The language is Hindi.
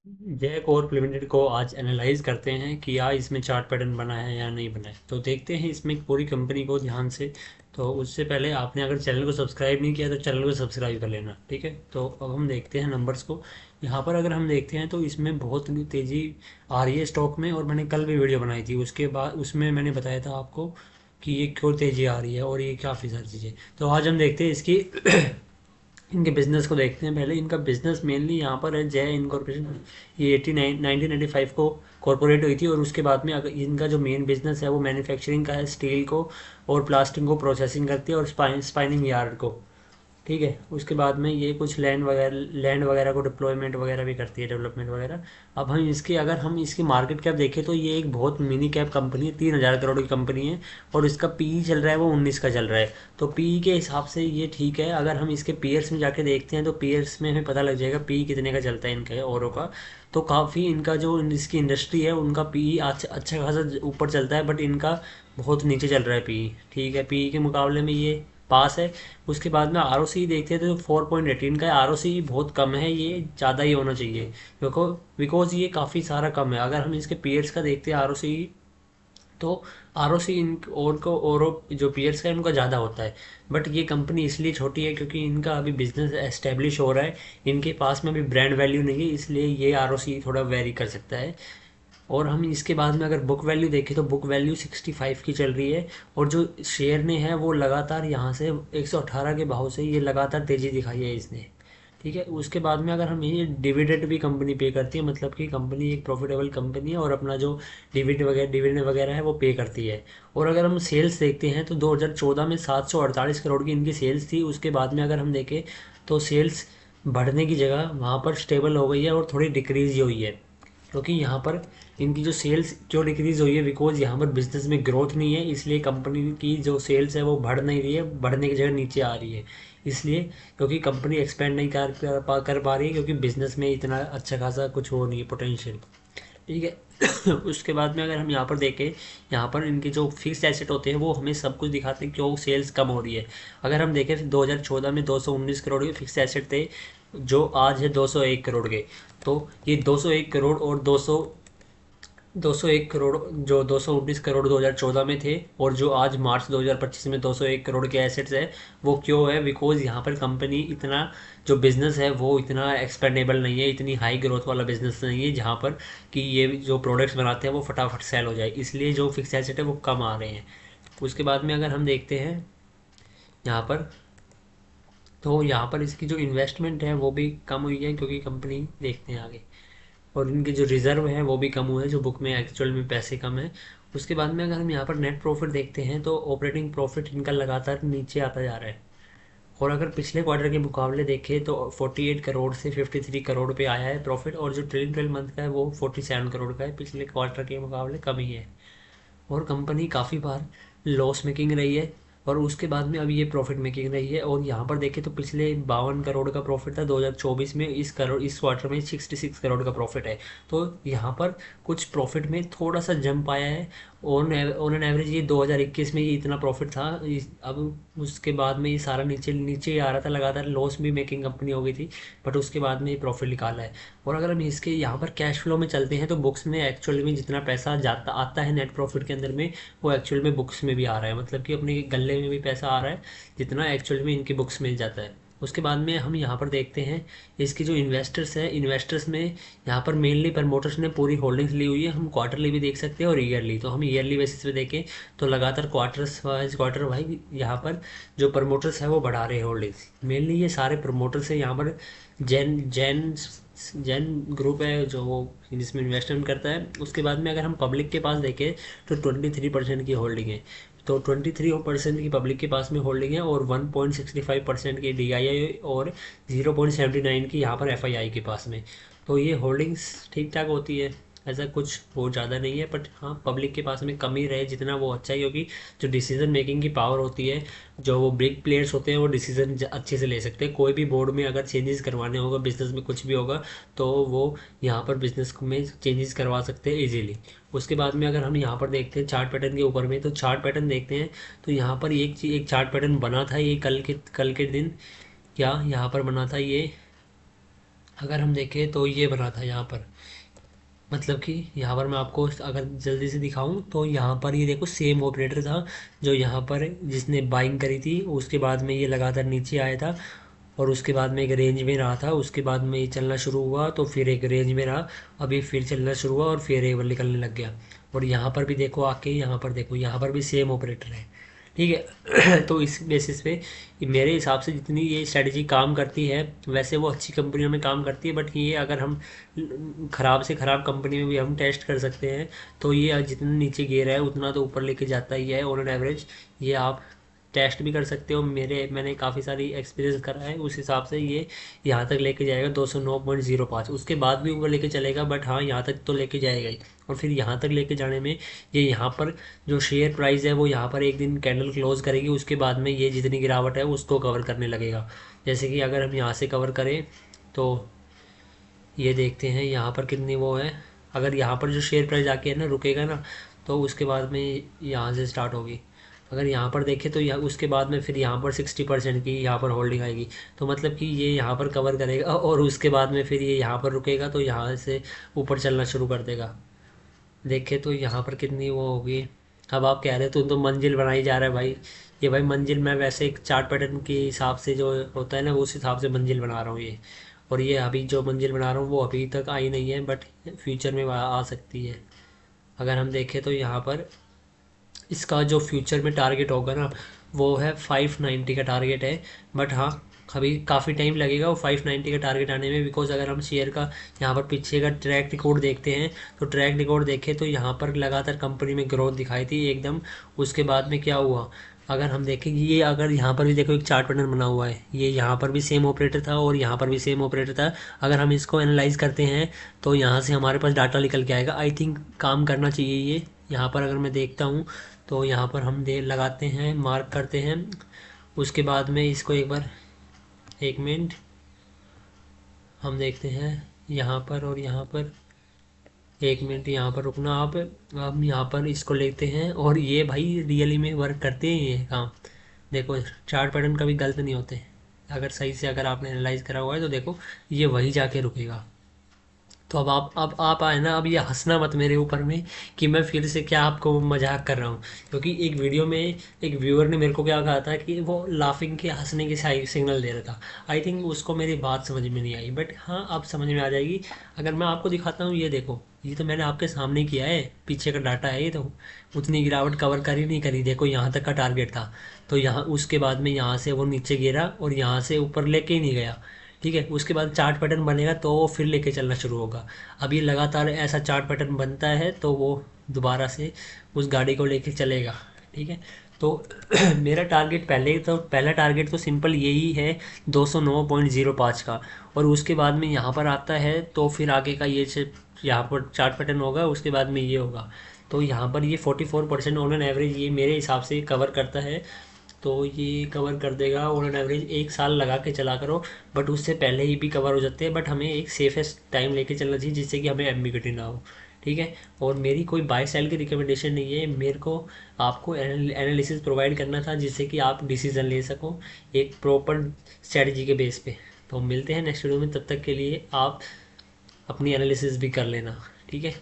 जय कॉर्प लिमिटेड को आज एनालाइज करते हैं कि या इसमें चार्ट पैटर्न बना है या नहीं बना है। तो देखते हैं इसमें पूरी कंपनी को ध्यान से। तो उससे पहले आपने अगर चैनल को सब्सक्राइब नहीं किया तो चैनल को सब्सक्राइब कर लेना, ठीक है। तो अब हम देखते हैं नंबर्स को। यहाँ पर अगर हम देखते हैं तो इसमें बहुत तेज़ी आ रही है स्टॉक में, और मैंने कल भी वीडियो बनाई थी, उसके बाद उसमें मैंने बताया था आपको कि ये क्यों तेज़ी आ रही है और ये काफ़ी सारी चीज़ें। तो आज हम देखते हैं इसकी इनके बिजनेस को देखते हैं। पहले इनका बिजनेस मेनली यहाँ पर है जय इनकॉर्पोरेशन। ये 1995 को कॉरपोरेट हुई थी, और उसके बाद में अगर इनका जो मेन बिजनेस है वो मैन्युफैक्चरिंग का है, स्टील को और प्लास्टिक को प्रोसेसिंग करती है, और स्पाइनिंग यार्ड को, ठीक है। उसके बाद में ये कुछ लैंड वगैरह को डिप्लॉयमेंट वगैरह भी करती है, डेवलपमेंट वगैरह। अब हम इसकी अगर हम इसकी मार्केट कैप देखें तो ये एक बहुत मिनी कैप कंपनी है, 3,000 करोड़ की कंपनी है, और इसका पीई चल रहा है वो 19 का चल रहा है। तो पीई के हिसाब से ये ठीक है। अगर हम इसके पीयर्स में जाके देखते हैं तो पीयर्स में हमें पता लग जाएगा पीई कितने का चलता है इनका औरों का। तो काफ़ी इनका जो इसकी इंडस्ट्री है उनका पीई अच्छा खासा ऊपर चलता है, बट इनका बहुत नीचे चल रहा है पीई, ठीक है। पीई के मुकाबले में ये पास है। उसके बाद में आर ओ सी देखते हैं तो 4.18 का आर ओ सी बहुत कम है, ये ज़्यादा ही होना चाहिए, क्योंकि बिकॉज ये काफ़ी सारा कम है। अगर हम इसके पीयर्स का देखते हैं आर ओ सी, तो आर ओ सी इन और जो पीयर्स का है उनका ज़्यादा होता है। बट ये कंपनी इसलिए छोटी है क्योंकि इनका अभी बिजनेस एस्टेब्लिश हो रहा है, इनके पास में अभी ब्रांड वैल्यू नहीं है, इसलिए ये आर ओ सी थोड़ा वेरी कर सकता है। और हम इसके बाद में अगर बुक वैल्यू देखें तो बुक वैल्यू 65 की चल रही है, और जो शेयर ने है वो लगातार यहाँ से 118 के भाव से ये लगातार तेज़ी दिखाई है इसने, ठीक है। उसके बाद में अगर हम ये डिविडेंड भी कंपनी पे करती है, मतलब कि कंपनी एक प्रॉफिटेबल कंपनी है और अपना जो डिविडेंड वगैरह है वो पे करती है। और अगर हम सेल्स देखते हैं तो 2014 में 748 करोड़ की इनकी सेल्स थी। उसके बाद में अगर हम देखें तो सेल्स बढ़ने की जगह वहाँ पर स्टेबल हो गई है और थोड़ी डिक्रीज हुई है, क्योंकि यहाँ पर इनकी जो सेल्स क्यों डिक्रीज़ हुई है, बिकॉज यहाँ पर बिजनेस में ग्रोथ नहीं है, इसलिए कंपनी की जो सेल्स है वो बढ़ नहीं रही है, बढ़ने की जगह नीचे आ रही है। इसलिए क्योंकि कंपनी एक्सपेंड नहीं कर पा रही है, क्योंकि बिजनेस में इतना अच्छा खासा कुछ हो नहीं है पोटेंशियल, ठीक है। उसके बाद में अगर हम यहाँ पर देखें, यहाँ पर इनके जो फिक्स एसेट होते हैं वो हमें सब कुछ दिखाते हैं क्यों सेल्स कम हो रही है। अगर हम देखें 2014 में 219 करोड़ के फिक्स एसेट थे, जो आज है 201 करोड़ के। तो ये 201 करोड़ और 201 करोड़, जो 219 करोड़ 2014 में थे, और जो आज मार्च 2025 में 201 करोड़ के एसेट्स है, वो क्यों है? बिकॉज यहाँ पर कंपनी इतना जो बिज़नेस है वो इतना एक्सपेंडेबल नहीं है, इतनी हाई ग्रोथ वाला बिज़नेस नहीं है जहाँ पर कि ये जो प्रोडक्ट्स बनाते हैं वो फटाफट सेल हो जाए, इसलिए जो फिक्स एसेट है वो कम आ रहे हैं। उसके बाद में अगर हम देखते हैं यहाँ पर, तो यहाँ पर इसकी जो इन्वेस्टमेंट है वो भी कम हुई है, क्योंकि कंपनी देखते हैं आगे, और इनके जो रिज़र्व है वो भी कम हुए हैं, जो बुक में एक्चुअल में पैसे कम हैं। उसके बाद में अगर हम यहाँ पर नेट प्रॉफिट देखते हैं तो ऑपरेटिंग प्रॉफिट इनका लगातार नीचे आता जा रहा है। और अगर पिछले क्वार्टर के मुकाबले देखें तो 48 करोड़ से 53 करोड़ पे आया है प्रॉफिट, और जो ट्रेलिंग 12 मंथ का है वो 47 करोड़ का है, पिछले क्वार्टर के मुकाबले कम ही है। और कंपनी काफ़ी बार लॉस मेकिंग रही है, और उसके बाद में अभी ये प्रॉफिट मेकिंग रही है। और यहाँ पर देखें तो पिछले 52 करोड़ का प्रॉफिट था 2024 में, इस क्वार्टर में 66 करोड़ का प्रॉफिट है। तो यहाँ पर कुछ प्रॉफिट में थोड़ा सा जंप आया है। ऑन एन एवरेज ये 2021 में ये इतना प्रॉफिट था, अब उसके बाद में ये सारा नीचे नीचे ही आ रहा था, लगातार लॉस भी मेकिंग कंपनी हो गई थी, बट उसके बाद में ये प्रॉफिट निकाला है। और अगर हम इसके यहाँ पर कैश फ्लो में चलते हैं तो बुक्स में एक्चुअल में जितना पैसा जाता आता है नेट प्रॉफिट के अंदर में, वो एक्चुअल में बुक्स में भी आ रहा है, मतलब कि अपने गले में भी पैसा आ रहा है जितना एक्चुअल में इनकी बुक्स में जाता है। उसके बाद में हम यहाँ पर देखते हैं इसकी जो इन्वेस्टर्स है, इन्वेस्टर्स में यहाँ पर मेनली प्रमोटर्स ने पूरी होल्डिंग्स ली हुई है। हम क्वार्टरली भी देख सकते हैं और ईयरली, तो हम ईयरली बेसिस पे देखें तो लगातार क्वार्टर वाइज यहाँ पर जो प्रमोटर्स है वो बढ़ा रहे हैं होल्डिंग्स। मेनली ये सारे प्रमोटर्स है यहाँ पर, जैन जैन जैन ग्रुप है जो जिसमें इन्वेस्टमेंट करता है। उसके बाद में अगर हम पब्लिक के पास देखें तो 23% की होल्डिंग है। तो 23% की पब्लिक के पास में होल्डिंग है, और 1.65% की DII और 0.79 की यहाँ पर FII के पास में। तो ये होल्डिंग्स ठीक ठाक होती है, ऐसा कुछ बहुत ज़्यादा नहीं है, बट हाँ पब्लिक के पास में कम ही रहे जितना वो अच्छा है, क्योंकि जो डिसीजन मेकिंग की पावर होती है, जो वो बिग प्लेयर्स होते हैं वो डिसीजन अच्छे से ले सकते हैं। कोई भी बोर्ड में अगर चेंजेस करवाने होगा, बिजनेस में कुछ भी होगा, तो वो यहाँ पर बिजनेस में चेंजेस करवा सकते हैं इजीली। उसके बाद में अगर हम यहाँ पर देखते हैं चार्ट पैटर्न के ऊपर में, तो चार्ट पैटर्न देखते हैं तो यहाँ पर एक चार्ट पैटर्न बना था ये कल के दिन, क्या यहाँ पर बना था ये, अगर हम देखें तो ये बना था यहाँ पर, मतलब कि यहाँ पर मैं आपको अगर जल्दी से दिखाऊं तो यहाँ पर ये देखो सेम ऑपरेटर था जो यहाँ पर जिसने बाइंग करी थी, उसके बाद में ये लगातार नीचे आया था और उसके बाद में एक रेंज में रहा था, उसके बाद में ये चलना शुरू हुआ तो फिर एक रेंज में रहा, अभी फिर चलना शुरू हुआ और फिर एक बार निकलने लग गया। और यहाँ पर भी देखो आके, यहाँ पर देखो, यहाँ पर भी सेम ऑपरेटर है, ठीक है। तो इस बेसिस पे मेरे हिसाब से जितनी ये स्ट्रेटजी काम करती है, वैसे वो अच्छी कंपनियों में काम करती है, बट ये अगर हम ख़राब से ख़राब कंपनी में भी हम टेस्ट कर सकते हैं तो ये जितना नीचे गिर है उतना तो ऊपर लेके जाता ही है ऑन एन एवरेज। ये आप टेस्ट भी कर सकते हो, मैंने काफ़ी सारी एक्सपीरियंस करा है, उस हिसाब से ये यहाँ तक लेके जाएगा 209.05, उसके बाद भी ऊपर लेके चलेगा, बट हाँ यहाँ तक तो लेके जाएगा ही। और फिर यहाँ तक लेके जाने में ये यहाँ पर जो शेयर प्राइस है वो यहाँ पर एक दिन कैंडल क्लोज करेगी, उसके बाद में ये जितनी गिरावट है उसको कवर करने लगेगा। जैसे कि अगर हम यहाँ से कवर करें तो ये देखते हैं यहाँ पर कितनी वो है, अगर यहाँ पर जो शेयर प्राइस आके है ना रुकेगा ना, तो उसके बाद में यहाँ से स्टार्ट होगी। अगर यहाँ पर देखें तो यहाँ उसके बाद में फिर यहाँ पर 60% की यहाँ पर होल्डिंग आएगी, तो मतलब कि ये यहाँ पर कवर करेगा और उसके बाद में फिर ये यहाँ पर रुकेगा तो यहाँ से ऊपर चलना शुरू कर देगा। देखें तो यहाँ पर कितनी वो होगी। अब आप कह रहे हो तो मंजिल बनाई जा रहा है भाई, ये भाई मंजिल मैं वैसे एक चार्ट पैटर्न के हिसाब से जो होता है ना उस हिसाब से मंजिल बना रहा हूँ ये। और ये अभी जो मंजिल बना रहा हूँ वो अभी तक आई नहीं है, बट फ्यूचर में आ सकती है। अगर हम देखें तो यहाँ पर इसका जो फ्यूचर में टारगेट होगा ना वो है 590 का टारगेट है, बट हाँ अभी काफ़ी टाइम लगेगा वो 590 का टारगेट आने में, बिकॉज अगर हम शेयर का यहाँ पर पीछे का ट्रैक रिकॉर्ड देखते हैं तो ट्रैक रिकॉर्ड देखें तो यहाँ पर लगातार कंपनी में ग्रोथ दिखाई थी एकदम। उसके बाद में क्या हुआ, अगर हम देखें ये, अगर यहाँ पर भी देखो एक चार्ट पैटर्न बना हुआ है, ये यहाँ पर भी सेम ऑपरेटर था और यहाँ पर भी सेम ऑपरेटर था। अगर हम इसको एनालाइज करते हैं तो यहाँ से हमारे पास डाटा निकल के आएगा, आई थिंक काम करना चाहिए ये। यहाँ पर अगर मैं देखता हूँ तो यहाँ पर हम दे लगाते हैं, मार्क करते हैं, उसके बाद में इसको एक बार, एक मिनट, हम देखते हैं यहाँ पर और यहाँ पर, एक मिनट यहाँ पर रुकना आप। हम यहाँ पर इसको लेते हैं और ये भाई रियली में वर्क करते हैं ये काम। देखो चार्ट पैटर्न कभी गलत नहीं होते, अगर सही से अगर आपने एनालाइज करा हुआ है तो देखो ये वही जाके रुकेगा। तो अब आप आए ना, अब ये हंसना मत मेरे ऊपर में कि मैं फिर से क्या आपको मजाक कर रहा हूँ, क्योंकि एक वीडियो में एक व्यूअर ने मेरे को क्या कहा था कि वो लाफिंग के हंसने के सिग्नल दे रहा था। आई थिंक उसको मेरी बात समझ में नहीं आई, बट हाँ अब समझ में आ जाएगी। अगर मैं आपको दिखाता हूँ, ये देखो, ये तो मैंने आपके सामने किया है, पीछे का डाटा है ये, तो उतनी गिरावट कवर करी नहीं करी, देखो यहाँ तक का टारगेट था, तो यहाँ उसके बाद में यहाँ से वो नीचे गिरा और यहाँ से ऊपर लेके ही नहीं गया, ठीक है। उसके बाद चार्ट पैटर्न बनेगा तो वो फिर लेके चलना शुरू होगा। अब ये लगातार ऐसा चार्ट पैटर्न बनता है तो वो दोबारा से उस गाड़ी को लेके चलेगा, ठीक है। तो मेरा टारगेट पहला टारगेट तो सिंपल यही है 209.05 का, और उसके बाद में यहाँ पर आता है तो फिर आगे का ये यहाँ पर चार्ट पैटर्न होगा, उसके बाद में ये होगा। तो यहाँ पर ये 44% ऑन एन एवरेज ये मेरे हिसाब से कवर करता है, तो ये कवर कर देगा ऑन एन एवरेज। एक साल लगा के चला करो, बट उससे पहले ही भी कवर हो जाते हैं, बट हमें एक सेफेस्ट टाइम लेके चलना चाहिए जिससे कि हमें एम्बिग्यूटी ना हो, ठीक है। और मेरी कोई बाय सेल की रिकमेंडेशन नहीं है, मेरे को आपको एनालिसिस प्रोवाइड करना था जिससे कि आप डिसीजन ले सको एक प्रॉपर स्ट्रेटजी के बेस पे। तो मिलते हैं नेक्स्ट वीडियो में, तब तक के लिए आप अपनी एनालिसिस भी कर लेना, ठीक है।